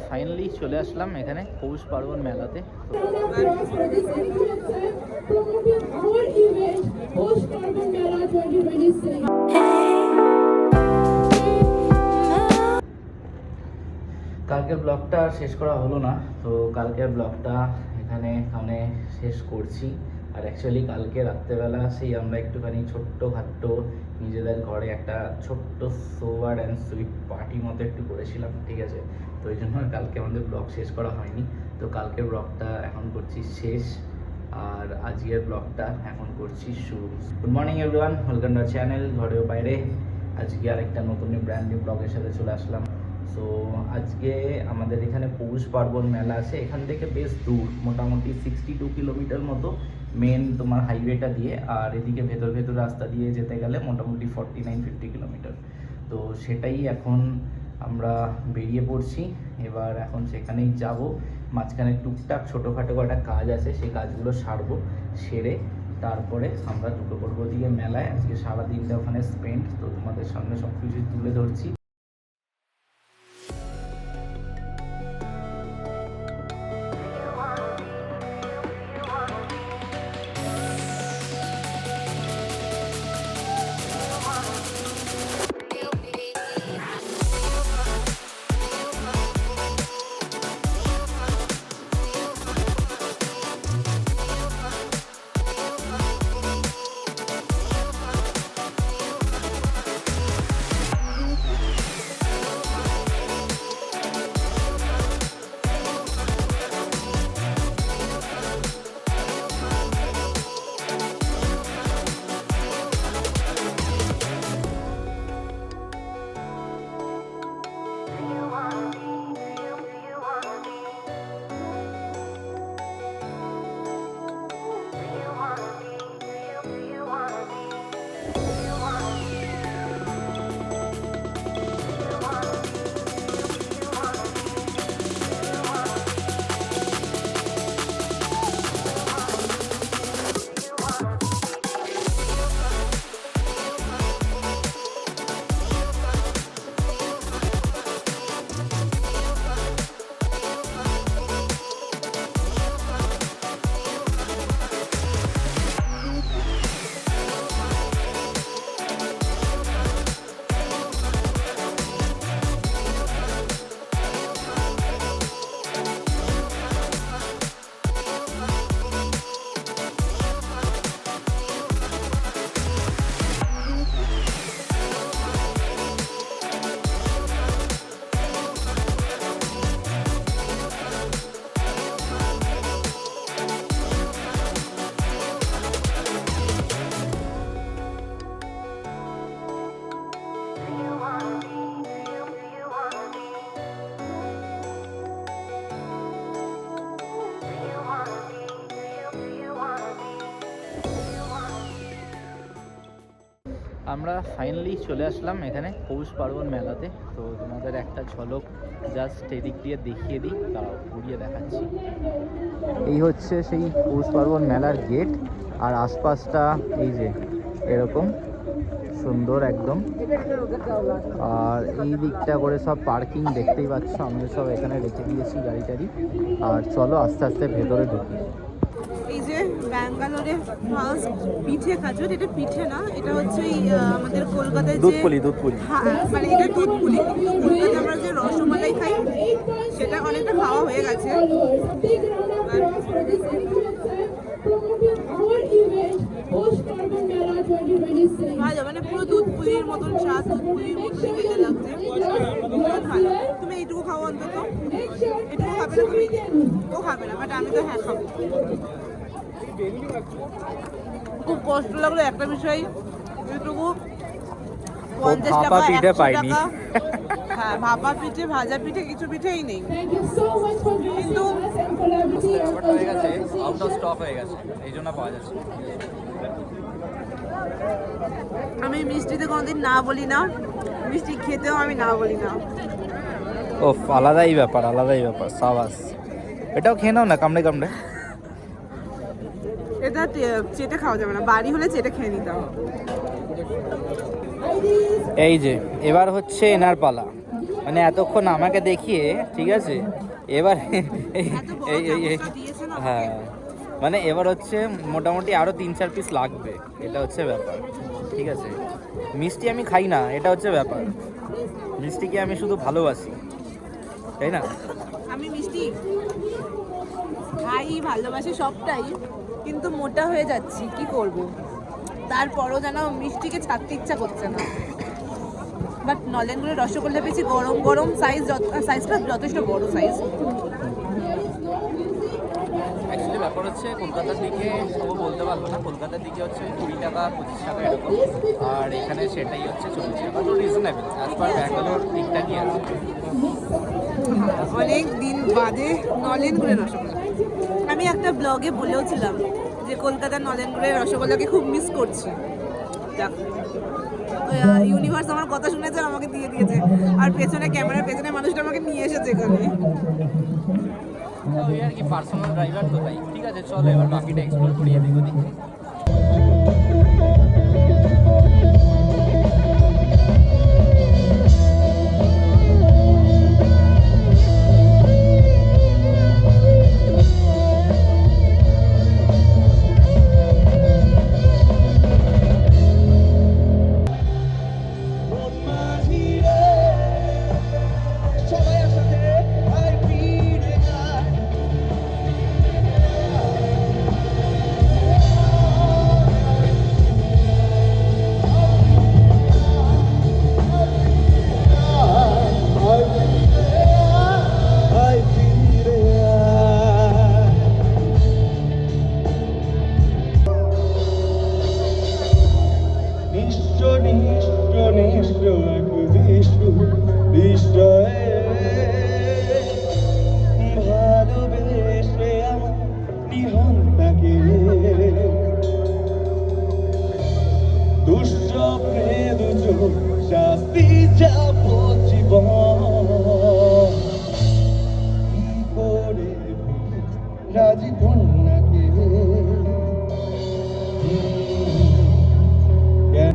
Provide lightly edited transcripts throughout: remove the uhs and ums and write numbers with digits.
Finally চলে আসলাম এখানে পৌষ পার্বণ মেলাতে। কালকের ব্লগটা শেষ করা হলো না, তো কালকের ব্লগটা এখানে শেষ করছি। আর অ্যাকচুয়ালি কালকে রাত্রেবেলা সেই আমরা একটুখানি ছোট্টখাট্টো নিজেদের ঘরে একটা ছোট্ট সোবার অ্যান্ড সুইট পার্টি মতো একটু করেছিলাম, ঠিক আছে। তো এই জন্য কালকে আমাদের ব্লগ শেষ করা হয়নি। তো কালকের ব্লগটা এখন করছি শেষ, আর আজকের ব্লগটা এখন করছি শুরু। Good morning everyone, welcome to channel ঘরেও বাইরে। আজকে আরেকটা নতুন ব্র্যান্ড নিউ ব্লগের সাথে চলে আসলাম। সো আজকে আমাদের এখানে পৌষ পার্বণ মেলা আছে। এখান থেকে বেশ দূর, মোটামুটি 62 কিলোমিটার মতো মেন তোমার হাইওয়েটা দিয়ে, আর এদিকে ভেতর রাস্তা দিয়ে যেতে গেলে মোটামুটি 49-50 কিলোমিটার। তো সেটাই এখন আমরা বেরিয়ে পড়ছি। এবার এখন সেখানেই যাব। মাঝখানে টুকটাক ছোটোখাটো কটা কাজ আছে, সেই কাজগুলো সারবো, সেরে তারপরে আমরা ঢুকে পড়বো দিকে মেলায়। আজকে সারাদিনটা ওখানে স্পেন্ড, তো তোমাদের সামনে সব কিছু তুলে ধরছি। আমরা ফাইনালি চলে আসলাম এখানে পৌষ পার্বণ মেলাতে। তো তোমাদের একটা ঝলক জাস্ট এদিক দিয়ে দেখিয়ে দিই, তারাও ঘুরিয়ে দেখাচ্ছি। এই হচ্ছে সেই পৌষ পার্বণ মেলার গেট, আর আশপাশটা এই যে এরকম সুন্দর একদম। আর এই দিকটা করে সব পার্কিং দেখতেই পাচ্ছ, আমরা সব এখানে রেখে দিয়েছি গাড়ি টাড়ি। আর চলো আস্তে আস্তে ভেতরে ঢুকি। এই যে ব্যাঙ্গালোরে ফার্স্ট পিঠে খাচ্ছ, এটা পিঠে না, এটা হচ্ছে আমাদের কলকাতায় যে দুধপুলি মানে এটা দুধপুলি, কিন্তু কলকাতায় আমরা যে রসমালাই খাই সেটা অনেকটা খাওয়া হয়ে গেছে। ভালো, মানে পুরো দুধপুলির মতন স্বাদ, দুধপুলির মতন খেতে লাগছে, ভালো। তুমি এইটুকু খাও অন্তত, এটুকু খাবে না তুমি? ও খাবে না, বাট আমি তো হ্যাঁ খাবো। খুব কষ্ট লাগলো একটা বিষয়, এটুকু 50 টাকা 100 টাকা। হ্যাঁ, ভাপা পিঠে, ভাজা পিঠে, কিছু পিঠেই নেই। কিন্তু আউট অফ স্টক হয়ে গেছে, এই জন্য পাওয়া যাচ্ছে। আমি মিষ্টিতে কোনোদিন না বলি না, মিষ্টি খেতেও আমি না বলি না। ও আলাদাই ব্যাপার, সাবাস। এটাও খেয়ে নাও না, কামড়ে কামড়ে। এটা চেটে খাওয়া যাবে না, বাড়ি হলে চেটে খেয়ে নিতাম। এই যে এবার হচ্ছে এনার পালা। মানে এতক্ষণ আমাকে দেখিয়ে, ঠিক আছে, এবার হ্যাঁ মানে এবার হচ্ছে মোটামুটি আরও 3-4 পিস লাগবে, এটা হচ্ছে ব্যাপার, ঠিক আছে। মিষ্টি আমি খাই না, এটা হচ্ছে ব্যাপার। মিষ্টিকে আমি শুধু ভালোবাসি, তাই না? আমি মিষ্টি খাই, ভালোবাসি সবটাই, কিন্তু মোটা হয়ে যাচ্ছি, কি করব। তারপরও যেন মিষ্টিকে ছাড়তে ইচ্ছা করছে না। বাট নলেনগুড়ের রসগোল্লা পেয়েছি গরম গরম, সাইজটা যথেষ্ট বড় সাইজ। অ্যাকচুয়ালি ব্যাপার হচ্ছে কলকাতার দিকে সব বলতে পারবো না, কলকাতার দিকে হচ্ছে 20 টাকা 25 টাকা এরকম, আর এখানে সেটাই হচ্ছে 40 টাকা, তো রিজনেবল অ্যাজ পার ব্যাঙ্গালোর ঠিকঠাকই আছে। অনেক দিন বাদে নলেনগুড়ের রসগোল্লা। আমি একটা ব্লগে বলেওছিলাম যে কলকাতার নলেনগুড়ের রসগোল্লাকে খুব মিস করছি। যাক, ইউনিভার্স আমার কথা শুনেছে আর আমাকে দিয়ে দিয়েছে, আর পেছনে ক্যামেরার পেছনে মানুষটা আমাকে নিয়ে এসেছে এখানে। ওই আর কি, পার্সোনাল ড্রাইভার তো তাই। ঠিক আছে, চলো এবার বাকিটা এক্সপ্লোর করি এদিক ওদিক।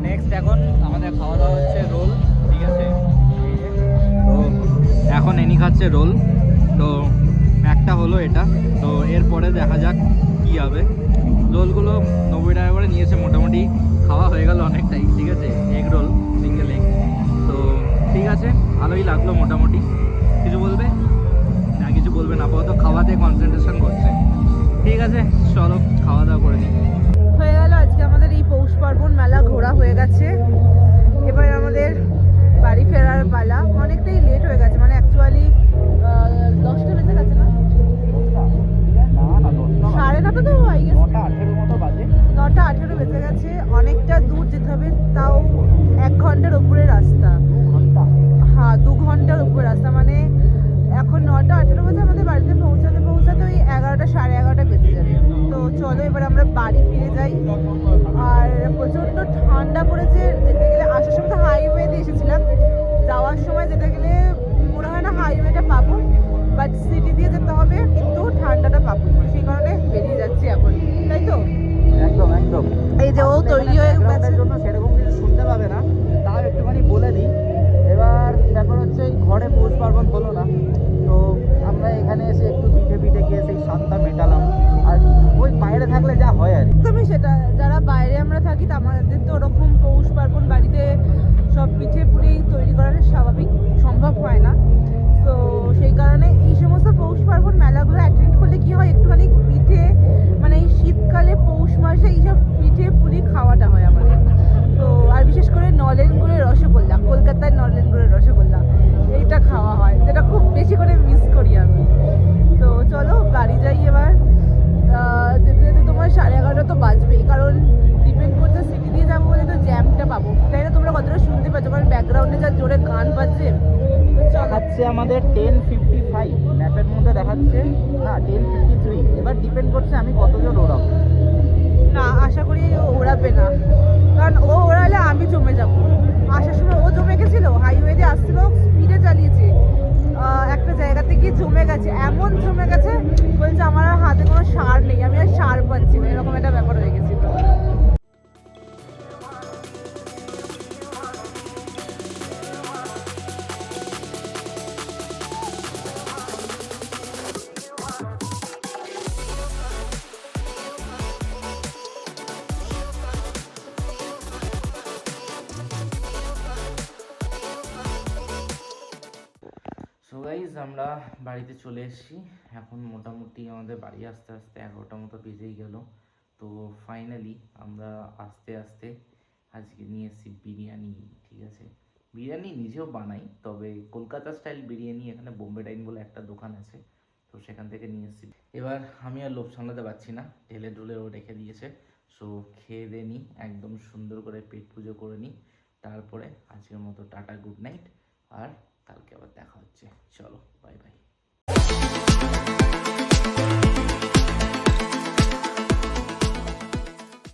নেক্সট এখন আমাদের খাওয়া দাওয়া হচ্ছে রোল, ঠিক আছে। তো এখন এনি খাচ্ছে রোল, তো একটা হলো এটা, তো এরপরে দেখা যাক কি হবে। রোলগুলো 90 টাকা করে নিয়েছে, মোটামুটি খাওয়া হয়ে গেল অনেকটাই, ঠিক আছে। এগ রোল, সিঙ্গেল এগ, তো ঠিক আছে, ভালোই লাগলো মোটামুটি। কিছু বলবে না? কিছু বলবে না, আপাতত খাওয়াতে কনসেন্ট্রেশন করছে। ঠিক আছে, চলো খাওয়া দাওয়া করে নিই। হয়ে গেল আজকে আমাদের এই পৌষ পার্বণ মেলা ঘোরা হয়ে গেছে। এবার আমাদের বাড়ি ফেরার পালা। অনেকটাই লেট হয়ে গেছে, মানে অ্যাকচুয়ালি 10টা বেজে গেছে না, 9:30 তো আই গেস 9:18 বেজে গেছে। অনেকটা দূর যেতে হবে, তাও 1 ঘন্টার উপরে রাস্তা। হ্যাঁ, 2 ঘন্টার উপরে রাস্তা, মানে এখন 9:18 বাজে, আমাদের বাড়িতে পৌঁছাতে ওই 11টা 11:30 বেজে যাবে। তো চলো এবার আমরা বাড়ি ফিরে যাই। আর প্রচণ্ড ঠান্ডা পড়েছে, যেতে গেলে আসার সময় তো হাইওয়ে দিয়ে এসেছিলাম, যাওয়ার সময় যেতে গেলে মনে হয় না হাইওয়েটা পাবো, বাট সিটি দিয়ে যেতে হবে, কিন্তু ঠান্ডাটা পাবো, সেই কারণে বেরিয়ে যাচ্ছি এখন, তাই তো? একদম একদম। এই যে ও তৈরি হয়ে গেছে, জন্য সেরকম কিছু শুনতে পাবে না, তাও একটুখানি বলে দিই। এবার ব্যাপার হচ্ছে ঘরে পৌষ পার্বণ হলো না, তো আমরা এখানে এসে একটু পিঠে গিয়ে সেই স্বাদটা মেটালাম। আর ওই বাইরে থাকলে যা হয় আর তুমি সেটা, যারা বাইরে আমরা থাকি আমাদের তো ওরকম পৌষ পার্বণ বাড়িতে সব পিঠে পুলি তৈরি করার স্বাভাবিক সম্ভব হয় না। তো সেই কারণে এই সমস্ত পৌষ পার্বণ মেলাগুলো অ্যাটেন্ড করলে কি হয়, একটুখানি পিঠে, মানে এই শীতকালে পৌষ মাসে এইসব পিঠে পুলি খাওয়াটা হয় আমাদের। তো আর বিশেষ করে নলেনগুড়ের রসগোল্লা, কলকাতার নলেনগুড়ের রসগোল্লা, এইটা খাওয়া হয়, যেটা খুব বেশি করে মিস করি আমি। তো চলো বাড়ি যাই এবার। যেতে যেতে তোমার 11:30 তো বাজবেই, কারণ ডিপেন্ড করছে সিটি দিয়ে যাবো বলে তো জ্যামটা পাবো, তাই না? তোমরা কতটা শুনতে পাচ্ছ, কারণ ব্যাকগ্রাউন্ডে যা জোরে গান বাজছে। দেখাচ্ছে আমাদের 10:55, ম্যাপের মধ্যে দেখাচ্ছে না 10:53। এবার ডিপেন্ড করছে আমি কতজন ওড়াবো। না, আশা করি ওড়াবে না, কারণ ও ওড়ালে আমি জমে যাবো। আসার সময় ও জমে গেছিলো, হাইওয়ে দিয়ে আসছিল, স্পিডে চালিয়েছে, একটা জায়গাতে গিয়ে জমে গেছে, এমন জমে গেছে, বলছে আমার আর হাতে কোনো সার নেই, আমি আর সার পাচ্ছি না, এরকম একটা ব্যাপার হয়ে গেছিল। গাইজ আমরা বাড়িতে চলে এসেছি। এখন মোটামুটি আমাদের বাড়ি আসতে আসতে 11টা মতো বেজেই গেল। তো ফাইনালি আমরা আস্তে আস্তে আজকে নিয়ে এসেছি বিরিয়ানি। ঠিক আছে, বিরিয়ানি নিজেও বানাই, তবে কলকাতা স্টাইল বিরিয়ানি এখানে বোম্বে ডাইন বলে একটা দোকান আছে, তো সেখান থেকে নিয়ে এসেছি। এবার আমি আর লোভ সামলাতে পারছি না, ঢেলে ঢুলে ও রেখে দিয়েছে। সো খেয়ে দিয়ে নিই, একদম সুন্দর করে পেট পুজো করে নিই, তারপরে আজকের মতো টাটা, গুড নাইট। আর কালকে আবার দেখা হচ্ছে, চলো বাই বাই।